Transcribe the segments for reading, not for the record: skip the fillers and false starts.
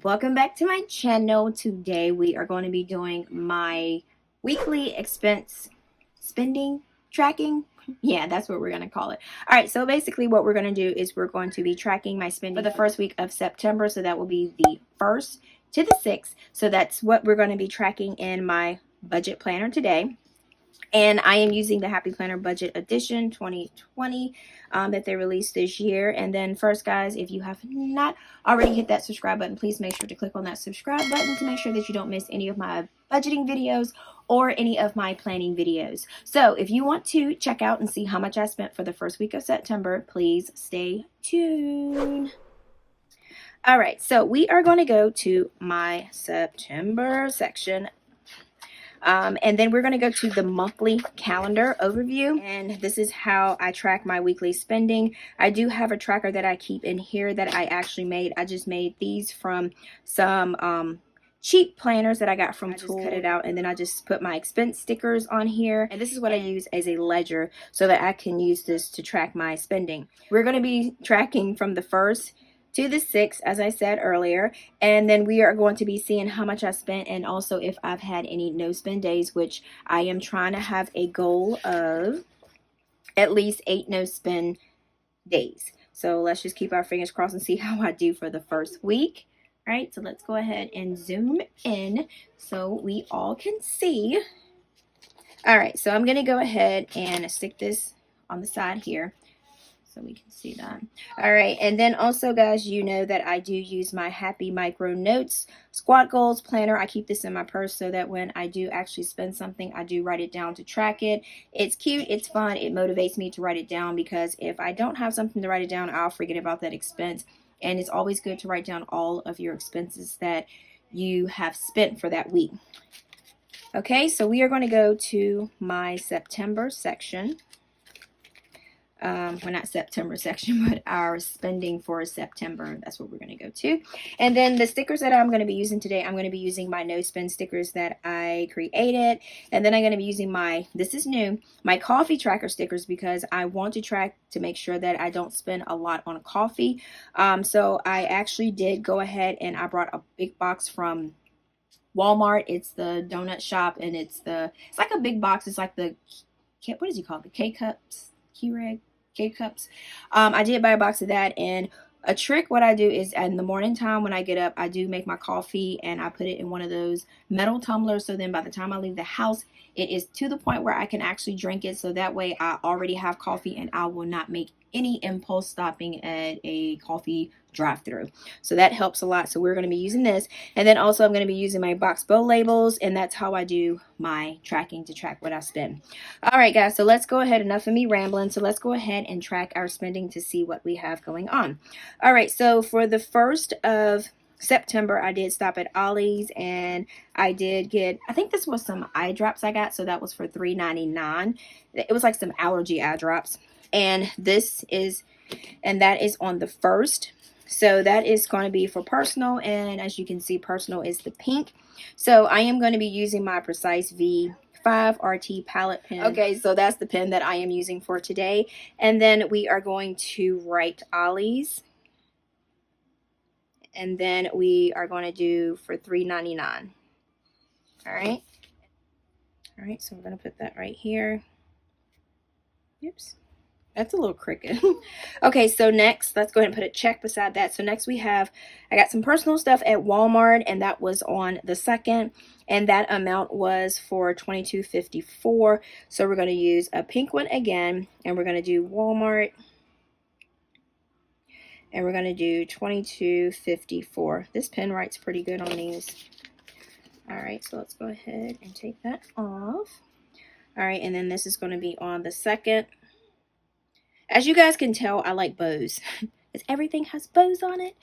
Welcome back to my channel. Today we are going to be doing my weekly expense spending tracking. Yeah, that's what we're going to call it. All right, so basically what we're going to do is we're going to be tracking my spending for the first week of September. So that will be the 1st to the 6th. So that's what we're going to be tracking in my budget planner today. And I am using the Happy Planner Budget Edition 2020 that they released this year. And then first, guys, if you have not already hit that subscribe button, please make sure to click on that subscribe button to make sure that you don't miss any of my budgeting videos or any of my planning videos. So if you want to check out and see how much I spent for the first week of September, please stay tuned. All right, so we are going to go to my September section. And then we're going to go to the monthly calendar overview, and this is how I track my weekly spending. I do have a tracker that I keep in here that I actually made. I just made these from some cheap planners that I got from Tool. Cut it out, and then I just put my expense stickers on here, and this is what I use as a ledger so that I can use this to track my spending. We're going to be tracking from the 1st to the 6th, as I said earlier, and then we are going to be seeing how much I spent and also if I've had any no spend days, which I am trying to have a goal of at least 8 no spend days. So let's just keep our fingers crossed and see how I do for the first week. All right, so let's go ahead and zoom in so we all can see. All right, so I'm going to go ahead and stick this on the side here so we can see that. All right, and then also, guys, you know that I do use my Happy Micro Notes Squat Goals Planner. I keep this in my purse so that when I do actually spend something, I do write it down to track it. It's cute, it's fun, it motivates me to write it down, because if I don't have something to write it down, I'll forget about that expense. And it's always good to write down all of your expenses that you have spent for that week. Okay, so we are going to go to my September section. Well, not September section, but our spending for September. That's what we're going to go to. And then the stickers that I'm going to be using today, I'm going to be using my no spend stickers that I created. And then I'm going to be using my, this is new, my coffee tracker stickers, because I want to track to make sure that I don't spend a lot on coffee. So I actually did go ahead and I brought a big box from Walmart. It's the donut shop, and it's like a big box. It's like the, what is he called? The K-Cups, Keurig. K-Cups. I did buy a box of that, and a trick what I do is in the morning time when I get up, I do make my coffee and I put it in one of those metal tumblers, so then by the time I leave the house, it is to the point where I can actually drink it, so that way I already have coffee and I will not make any impulse stopping at a coffee drive-through. So that helps a lot. So we're going to be using this, and then also I'm going to be using my box bow labels, and that's how I do my tracking to track what I spend. All right, guys, so let's go ahead. Enough of me rambling. So let's go ahead and track our spending to see what we have going on. All right, so for the 1st of September, I did stop at Ollie's, and I did get, I think this was some eye drops I got, so that was for $3.99. It was like some allergy eye drops, and this is, and that is on the 1st. So that is going to be for personal, and as you can see, personal is the pink. So I am going to be using my Precise V5 RT palette pen. Okay, so that's the pen that I am using for today. And then we are going to write Ollie's, and then we are going to do for $3.99. All right. All right, so we're going to put that right here. Oops. That's a little crooked. Okay, so next, let's go ahead and put a check beside that. So next we have, I got some personal stuff at Walmart, and that was on the 2nd, and that amount was for $22.54. So we're going to use a pink one again, and we're going to do Walmart, and we're going to do $22.54. This pen writes pretty good on these. All right, so let's go ahead and take that off. All right, and then this is going to be on the 2nd. As you guys can tell, I like bows, because everything has bows on it.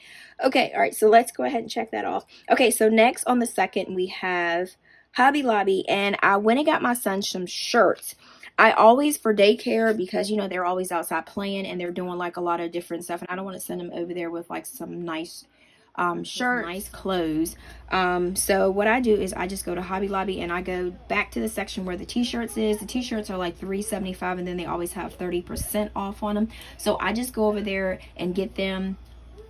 Okay, all right, so let's go ahead and check that off. Okay, so next on the 2nd, we have Hobby Lobby, and I went and got my son some shirts. I always, for daycare, because, you know, they're always outside playing, and they're doing, like, a lot of different stuff, and I don't want to send them over there with, like, some nice shirts, nice clothes. So what I do is I just go to Hobby Lobby, and I go back to the section where the t-shirts is. The t-shirts are like $3.75, and then they always have 30% off on them. So I just go over there and get them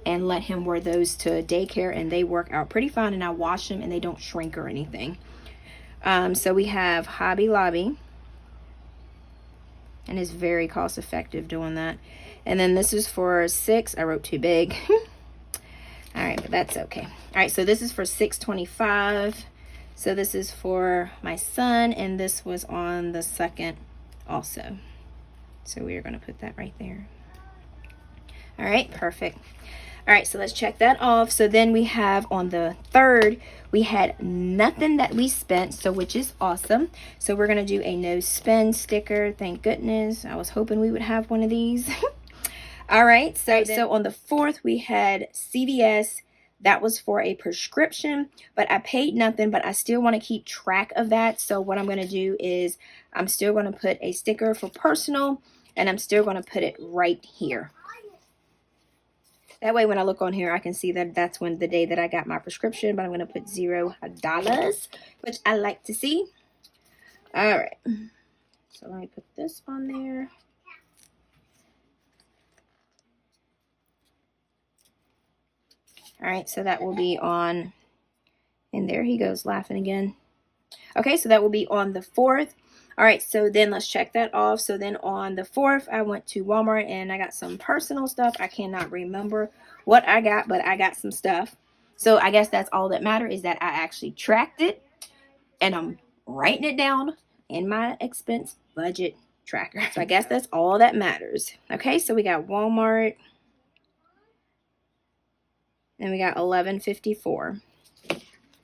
and let him wear those to daycare, and they work out pretty fine, and I wash them and they don't shrink or anything. So we have Hobby Lobby, and it's very cost effective doing that. And then this is for 6. I wrote too big. All right, but that's okay. All right, so this is for $6.25. So this is for my son, and this was on the 2nd also. So we are going to put that right there. All right, perfect. All right, so let's check that off. So then we have on the 3rd, we had nothing that we spent, so which is awesome. So we're going to do a no spend sticker. Thank goodness. I was hoping we would have one of these. All right, so on the 4th, we had CVS. That was for a prescription, but I paid nothing, but I still want to keep track of that. So what I'm going to do is I'm still going to put a sticker for personal, and I'm still going to put it right here. That way, when I look on here, I can see that that's when the day that I got my prescription, but I'm going to put $0, which I like to see. All right. So let me put this on there. All right, so that will be on, and there he goes laughing again. Okay, so that will be on the 4th. All right, so then let's check that off. So then on the 4th, I went to Walmart and I got some personal stuff. I cannot remember what I got, but I got some stuff. So I guess that's all that matters, is that I actually tracked it, and I'm writing it down in my expense budget tracker. So I guess that's all that matters. Okay, so we got Walmart, and we got $11.54.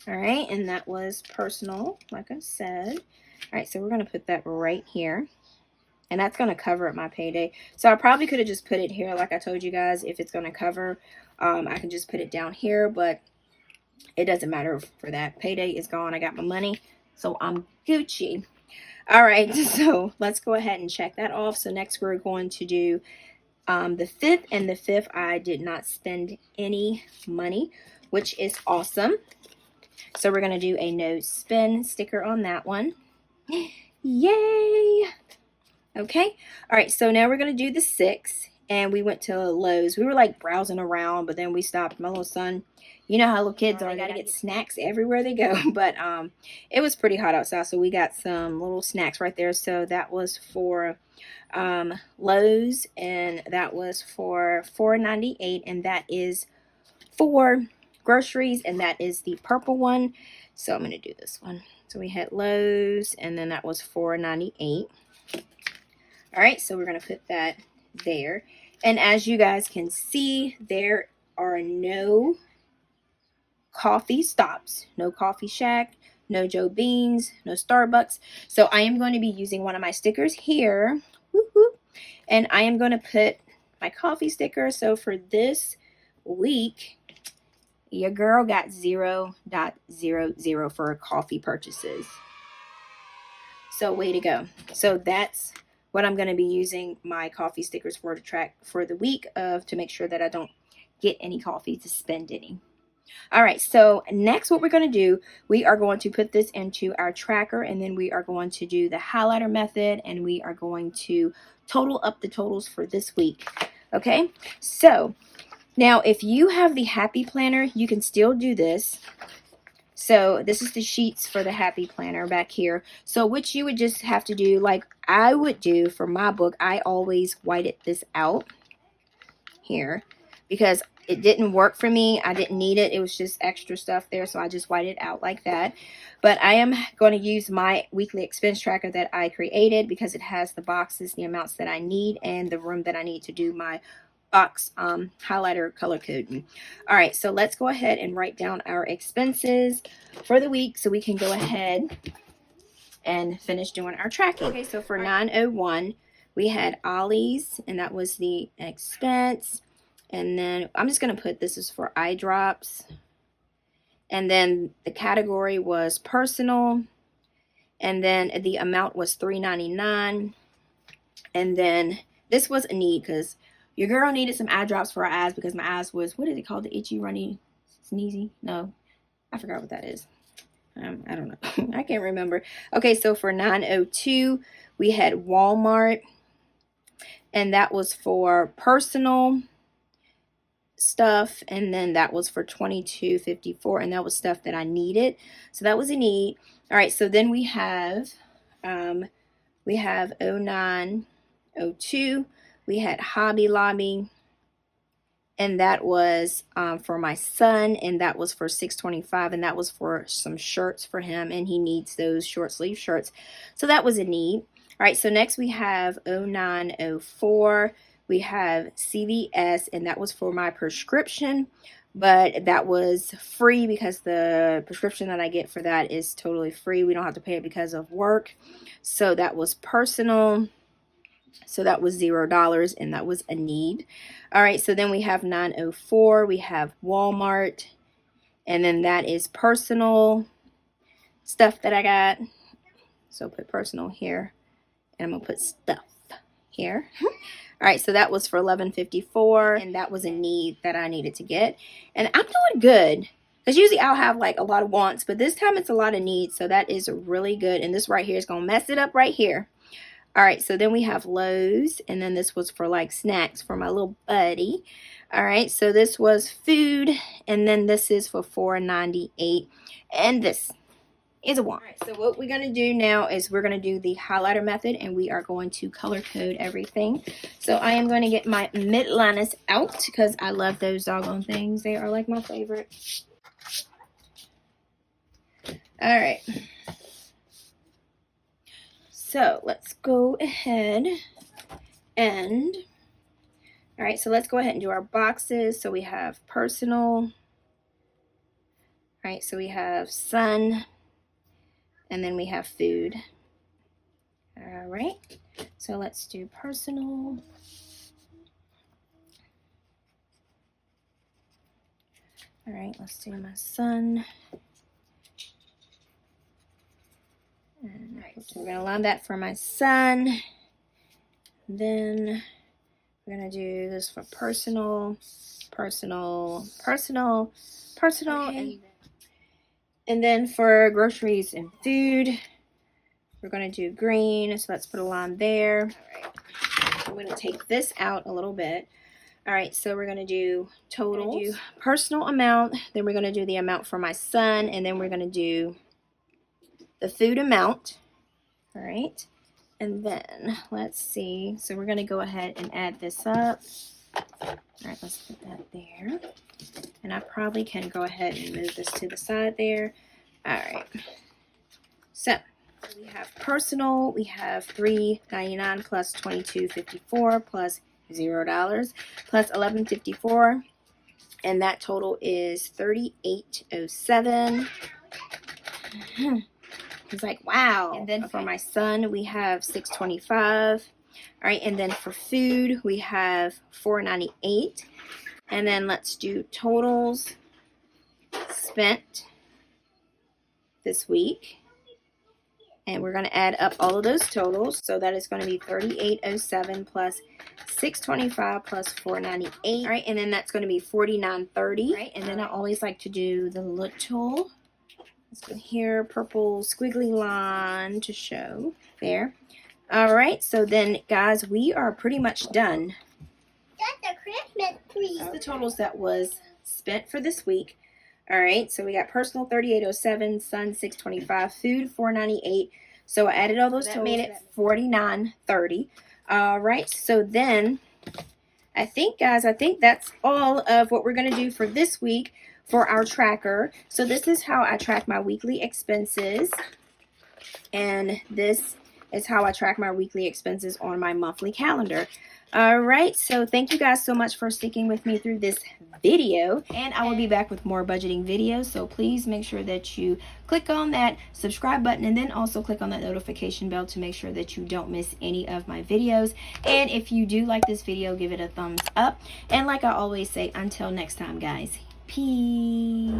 All right, and that was personal, like I said. All right, so we're going to put that right here, and that's going to cover up my payday. So I probably could have just put it here, like I told you guys. If it's going to cover, I can just put it down here, but it doesn't matter for that. Payday is gone. I got my money, so I'm Gucci. All right, so let's go ahead and check that off. So next we're going to do the 5th, and the 5th I did not spend any money, which is awesome. So we're going to do a no spend sticker on that one. Yay! Okay. All right, so now we're going to do the 6th, and we went to Lowe's. We were like browsing around, but then we stopped. My little son, you know how little kids are, they got to get snacks everywhere they go. But it was pretty hot outside, so we got some little snacks right there. So that was for Lowe's, and that was for $4.98, and that is for groceries, and that is the purple one. So I'm going to do this one. So we had Lowe's, and then that was $4.98. All right, so we're going to put that there. And as you guys can see, there are no coffee stops, no Coffee Shack, no Joe Beans, no Starbucks. So I am going to be using one of my stickers here. Woo-hoo. And I am going to put my coffee sticker. So for this week, your girl got 0.00 for coffee purchases. So way to go. So that's what I'm going to be using my coffee stickers for, to track for the week of, to make sure that I don't get any coffee to spend any. All right, so next what we're going to do, we are going to put this into our tracker, and then we are going to do the highlighter method, and we are going to total up the totals for this week. Okay, so now if you have the Happy Planner, you can still do this. So this is the sheets for the Happy Planner back here. So what you would just have to do, like I would do for my book, I always whited this out here because it didn't work for me. I didn't need it. It was just extra stuff there, so I just whited it out like that. But I am going to use my weekly expense tracker that I created because it has the boxes, the amounts that I need, and the room that I need to do my box highlighter color coding. All right, so let's go ahead and write down our expenses for the week so we can go ahead and finish doing our tracking. Okay, so for 901, we had Ollie's, and that was the expense. And then I'm just going to put this is for eye drops. And then the category was personal. And then the amount was $3.99. And then this was a need because your girl needed some eye drops for her eyes because my eyes was, what is it called? The itchy, runny, sneezy? No, I forgot what that is. I don't know. I can't remember. Okay, so for 902, we had Walmart. And that was for personal. stuff, and then that was for $22.54, and that was stuff that I needed. So that was a need. All right, so then we have 0902. We had Hobby Lobby, and that was for my son, and that was for $6.25, and that was for some shirts for him, and he needs those short sleeve shirts. So that was a need. All right, so next we have 0904. We have CVS, and that was for my prescription, but that was free because the prescription that I get for that is totally free. We don't have to pay it because of work. So that was personal. So that was $0, and that was a need. All right, so then we have 904. We have Walmart, and then that is personal stuff that I got. So put personal here, and I'm gonna put stuff here. All right, so that was for $11.54, and that was a need that I needed to get. And I'm doing good, because usually I'll have like a lot of wants, but this time it's a lot of needs, so that is really good. And this right here is going to mess it up right here. All right, so then we have Lowe's, and then this was for like snacks for my little buddy. All right, so this was food, and then this is for $4.98, and this is a want. All right, so what we're going to do now is we're going to do the highlighter method, and we are going to color code everything. So I am going to get my midliners out because I love those doggone things. They are like my favorite. All right. So let's go ahead and, all right, so let's go ahead and do our boxes. So we have personal. All right, so we have sun. And then we have food. All right, so let's do personal. All right, let's do my son. All right, so we're gonna line that for my son. Then we're gonna do this for personal, personal, personal, personal, okay. And then for groceries and food, we're going to do green. So let's put a line there. All right. I'm going to take this out a little bit. All right. So we're going to do total, do personal amount. Then we're going to do the amount for my son. And then we're going to do the food amount. All right. And then let's see. So we're going to go ahead and add this up. All right. Let's put that there. And I probably can go ahead and move this to the side there. All right. So we have personal. We have $3.99 plus $22.54 plus $0 plus $11.54, and that total is $38.07. It's like, wow. And then for my son, we have $6.25. All right. And then for food, we have $4.98. And then let's do totals spent this week. And we're going to add up all of those totals. So that is going to be $38.07 plus $6.25 plus $4.98. All right, and then that's going to be $49.30. Right, and then I always like to do the little, let's go here, purple squiggly line to show there. All right, so then guys, we are pretty much done. That's a Christmas tree. That's the totals that was spent for this week. All right, so we got personal $38.07, son $6.25, food $4.98. So I added all those totals. That made it $49.30. All right, so then I think, guys, that's all of what we're going to do for this week for our tracker. So this is how I track my weekly expenses. And this is how I track my weekly expenses on my monthly calendar. All right, so thank you guys so much for sticking with me through this video, and I will be back with more budgeting videos. So please make sure that you click on that subscribe button, and then also click on that notification bell to make sure that you don't miss any of my videos. And if you do like this video, give it a thumbs up. And like I always say, until next time, guys, peace.